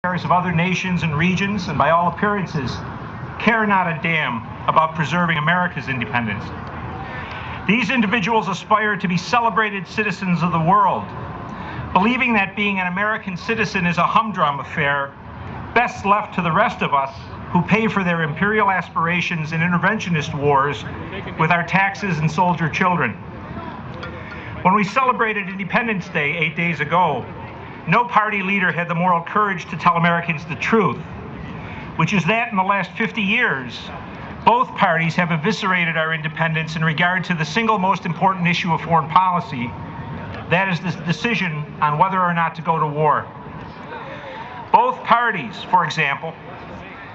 of other nations and regions, and by all appearances, care not a damn about preserving America's independence. These individuals aspire to be celebrated citizens of the world, believing that being an American citizen is a humdrum affair, best left to the rest of us who pay for their imperial aspirations and interventionist wars with our taxes and soldier children. When we celebrated Independence Day 8 days ago, no party leader had the moral courage to tell Americans the truth, which is that in the last 50 years, both parties have eviscerated our independence in regard to the single most important issue of foreign policy, that is the decision on whether or not to go to war. Both parties, for example,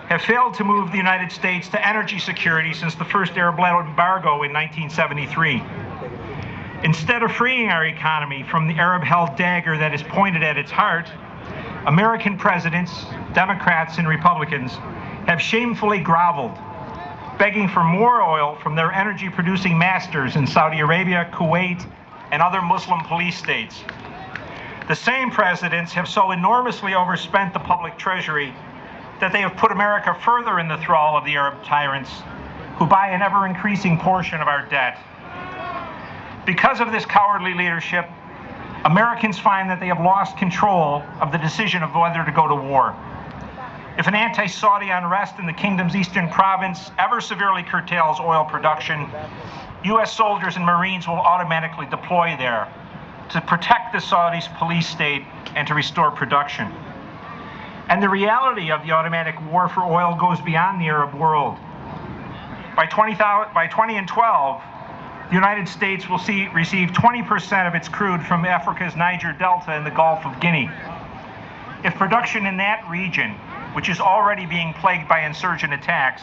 have failed to move the United States to energy security since the first Arab embargo in 1973. Instead of freeing our economy from the Arab-held dagger that is pointed at its heart, American presidents, Democrats and Republicans, have shamefully groveled, begging for more oil from their energy-producing masters in Saudi Arabia, Kuwait, and other Muslim police states. The same presidents have so enormously overspent the public treasury that they have put America further in the thrall of the Arab tyrants, who buy an ever-increasing portion of our debt. Because of this cowardly leadership, Americans find that they have lost control of the decision of whether to go to war. If an anti-Saudi unrest in the kingdom's eastern province ever severely curtails oil production, U.S. soldiers and Marines will automatically deploy there to protect the Saudis' police state and to restore production. And the reality of the automatic war for oil goes beyond the Arab world. By 2012, the United States will receive 20% of its crude from Africa's Niger Delta and the Gulf of Guinea. If production in that region, which is already being plagued by insurgent attacks,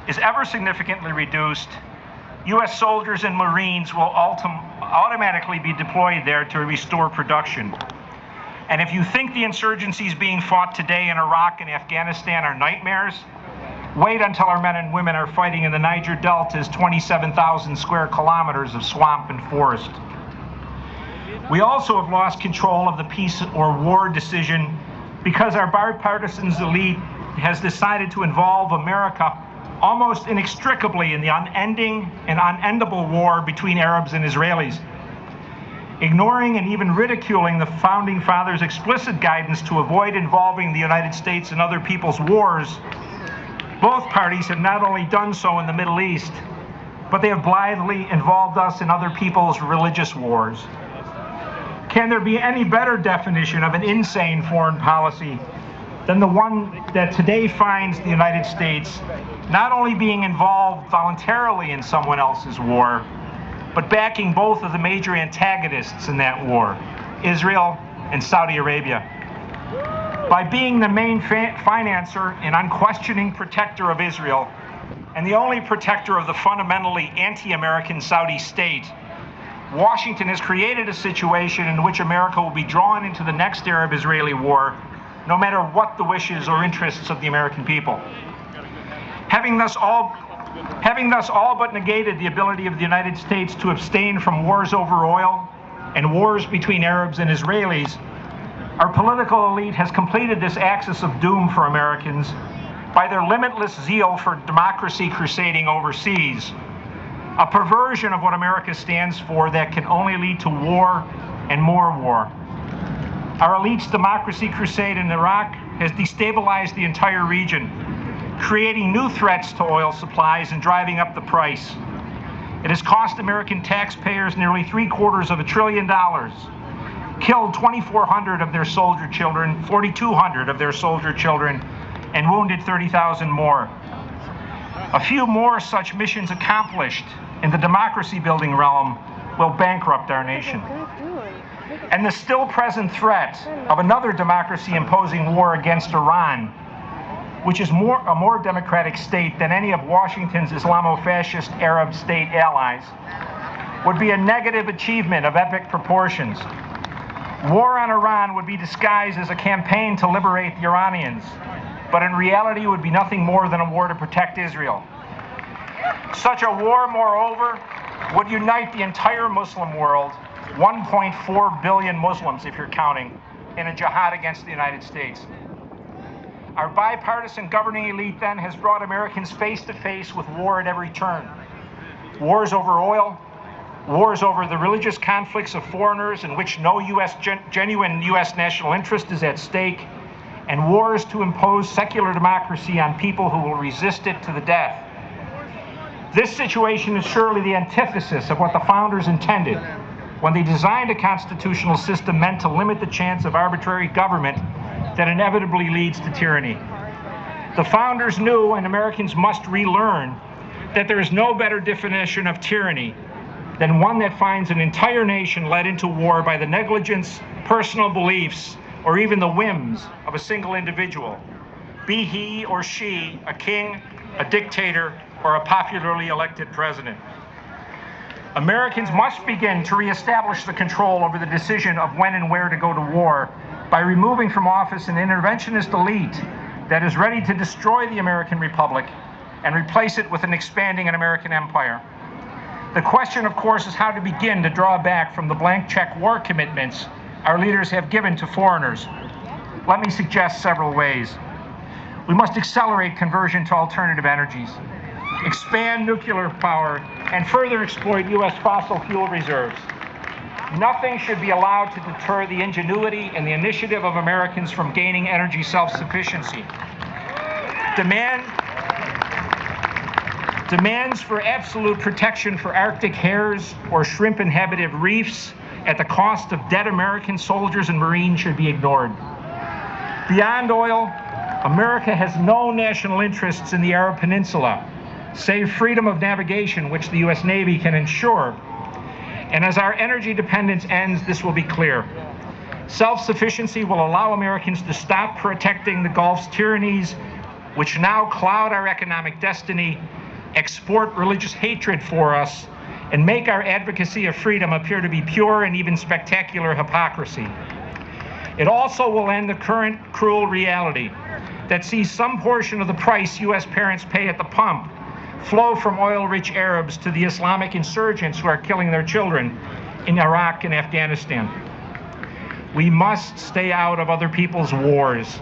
is ever significantly reduced, U.S. soldiers and Marines will automatically be deployed there to restore production. And if you think the insurgencies being fought today in Iraq and Afghanistan are nightmares, wait until our men and women are fighting in the Niger Delta's 27,000 square kilometers of swamp and forest. We also have lost control of the peace or war decision because our bipartisan elite has decided to involve America almost inextricably in the unending and unendable war between Arabs and Israelis. Ignoring and even ridiculing the Founding Fathers' explicit guidance to avoid involving the United States in other people's wars, both parties have not only done so in the Middle East, but they have blithely involved us in other people's religious wars. Can there be any better definition of an insane foreign policy than the one that today finds the United States not only being involved voluntarily in someone else's war, but backing both of the major antagonists in that war, Israel and Saudi Arabia? By being the main financer and unquestioning protector of Israel, and the only protector of the fundamentally anti-American Saudi state, Washington has created a situation in which America will be drawn into the next Arab-Israeli war, no matter what the wishes or interests of the American people. Having thus all but negated the ability of the United States to abstain from wars over oil and wars between Arabs and Israelis, our political elite has completed this axis of doom for Americans by their limitless zeal for democracy crusading overseas, a perversion of what America stands for that can only lead to war and more war. Our elite's democracy crusade in Iraq has destabilized the entire region, creating new threats to oil supplies and driving up the price. It has cost American taxpayers nearly $750 billion, killed 2,400 of their soldier children, 4,200 of their soldier children, and wounded 30,000 more. A few more such missions accomplished in the democracy-building realm will bankrupt our nation. And the still present threat of another democracy-imposing war against Iran, which is a more democratic state than any of Washington's Islamo-fascist Arab state allies, would be a negative achievement of epic proportions. War on Iran would be disguised as a campaign to liberate the Iranians, but in reality would be nothing more than a war to protect Israel. Such a war, moreover, would unite the entire Muslim world, 1.4 billion Muslims if you're counting, in a jihad against the United States. Our bipartisan governing elite then has brought Americans face to face with war at every turn. Wars over oil, wars over the religious conflicts of foreigners in which no genuine U.S. national interest is at stake, and wars to impose secular democracy on people who will resist it to the death. This situation is surely the antithesis of what the founders intended when they designed a constitutional system meant to limit the chance of arbitrary government that inevitably leads to tyranny. The founders knew, and Americans must relearn, that there is no better definition of tyranny than one that finds an entire nation led into war by the negligence, personal beliefs, or even the whims of a single individual, be he or she a king, a dictator, or a popularly elected president. Americans must begin to reestablish the control over the decision of when and where to go to war by removing from office an interventionist elite that is ready to destroy the American Republic and replace it with an expanding American empire. The question, of course, is how to begin to draw back from the blank check war commitments our leaders have given to foreigners. Let me suggest several ways. We must accelerate conversion to alternative energies, expand nuclear power, and further exploit U.S. fossil fuel reserves. Nothing should be allowed to deter the ingenuity and the initiative of Americans from gaining energy self-sufficiency. Demands for absolute protection for Arctic hares or shrimp-inhabited reefs at the cost of dead American soldiers and Marines should be ignored. Beyond oil, America has no national interests in the Arab Peninsula, save freedom of navigation, which the U.S. Navy can ensure. And as our energy dependence ends, this will be clear. Self-sufficiency will allow Americans to stop protecting the Gulf's tyrannies, which now cloud our economic destiny, export religious hatred for us, and make our advocacy of freedom appear to be pure and even spectacular hypocrisy. It also will end the current cruel reality that sees some portion of the price U.S. parents pay at the pump flow from oil-rich Arabs to the Islamic insurgents who are killing their children in Iraq and Afghanistan. We must stay out of other people's wars.